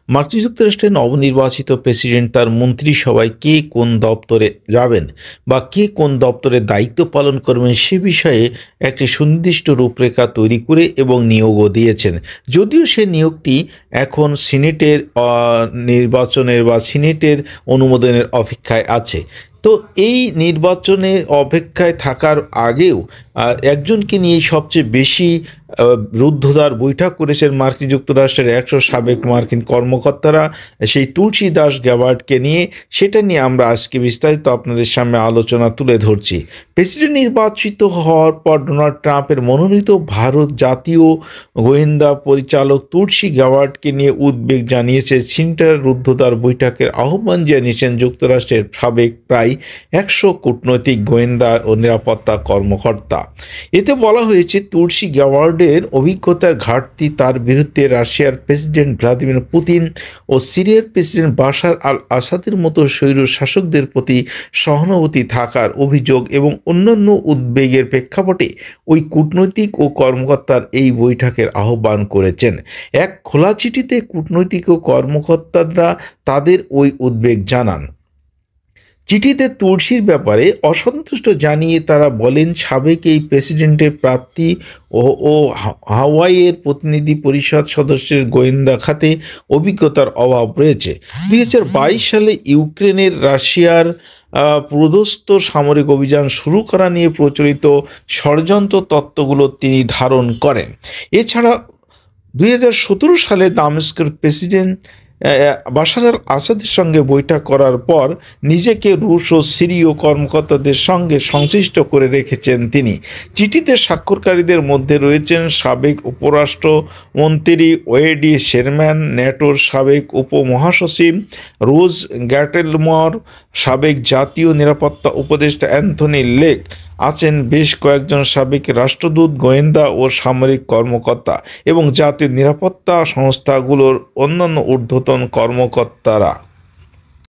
মার্কিন যুক্তরাষ্ট্রের নবনির্বাচিত প্রেসিডেন্ট তার মন্ত্রিসভায় কে কোন দপ্তরে যাবেন বা কে কোন দপ্তরে দায়িত্ব পালন করবেন সে বিষয়ে একটি সুনির্দিষ্ট রূপরেখা তৈরি করে এবং নিয়োগও দিয়েছেন। যদিও সে নিয়োগটি এখন সিনেটের নির্বাচনের বা সিনেটের অনুমোদনের অপেক্ষায় আছে। তো এই নির্বাচনের অপেক্ষায় থাকার আগেও একজনকে নিয়ে সবচেয়ে বেশি রুদ্ধদ্বার বৈঠক করেছেন মার্কিন যুক্তরাষ্ট্রের 100 সাবেক মার্কিন কর্মকর্তারা, সেই তুলসী দাস গ্যাবার্ডকে নিয়ে। সেটা নিয়ে আমরা আজকে বিস্তারিত আপনাদের সামনে আলোচনা তুলে ধরছি। প্রেসিডেন্ট নির্বাচিত হওয়ার পর ডোনাল্ড ট্রাম্পের মনোনীত ভারত জাতীয় গোয়েন্দা পরিচালক তুলসী গ্যাবার্ডকে নিয়ে উদ্বেগ জানিয়েছে সিনেটের রুদ্ধদ্বার বৈঠকের আহ্বান জানিয়েছেন যুক্তরাষ্ট্রের সাবেক প্রায় 100 কূটনৈতিক গোয়েন্দা ও নিরাপত্তা কর্মকর্তা। এতে বলা হয়েছে তুলসী গ্যাবার্ডের অভিজ্ঞতার ঘাটতি, তার বিরুদ্ধে রাশিয়ার প্রেসিডেন্ট ভ্লাদিমির পুতিন ও সিরিয়ার প্রেসিডেন্ট বাশার আল আসাদের মতো স্বৈর শাসকদের প্রতি সহানুভূতি থাকার অভিযোগ এবং অন্যান্য উদ্বেগের প্রেক্ষাপটে ওই কূটনৈতিক ও কর্মকর্তার এই বৈঠকের আহ্বান করেছেন। এক খোলা চিঠিতে কূটনৈতিক ও কর্মকর্তারা তাদের ওই উদ্বেগ জানান। চিঠিতে তুলসীর ব্যাপারে অসন্তুষ্ট জানিয়ে তারা বলেন, সাবেক এই প্রেসিডেন্টের প্রার্থী ও হাওয়াইয়ের প্রতিনিধি পরিষদ সদস্যের গোয়েন্দা খাতে অভিজ্ঞতার অভাব রয়েছে। 2022 সালে ইউক্রেনের রাশিয়ার প্রদত্ত সামরিক অভিযান শুরু করা নিয়ে প্রচলিত ষড়যন্ত্র তত্ত্বগুলো তিনি ধারণ করেন। এছাড়া 2017 সালে দামেস্কের প্রেসিডেন্ট বাশার আল আসাদের সঙ্গে বৈঠক করার পর নিজেকে রুশ ও সিরীয় কর্মকর্তাদের সঙ্গে সংশ্লিষ্ট করে রেখেছেন তিনি। চিঠিতে স্বাক্ষরকারীদের মধ্যে রয়েছেন সাবেক উপরাষ্ট্রমন্ত্রী ওয়েডি শেরম্যান, ন্যাটোর সাবেক উপমহাসচিব রোজ গ্যাটেলমর, সাবেক জাতীয় নিরাপত্তা উপদেষ্টা অ্যান্থনি লেক আছেন বেশ কয়েকজন সাবেক রাষ্ট্রদূত, গোয়েন্দা ও সামরিক কর্মকর্তা এবং জাতীয় নিরাপত্তা সংস্থাগুলোর অন্যান্য ঊর্ধ্বতন কর্মকর্তারা।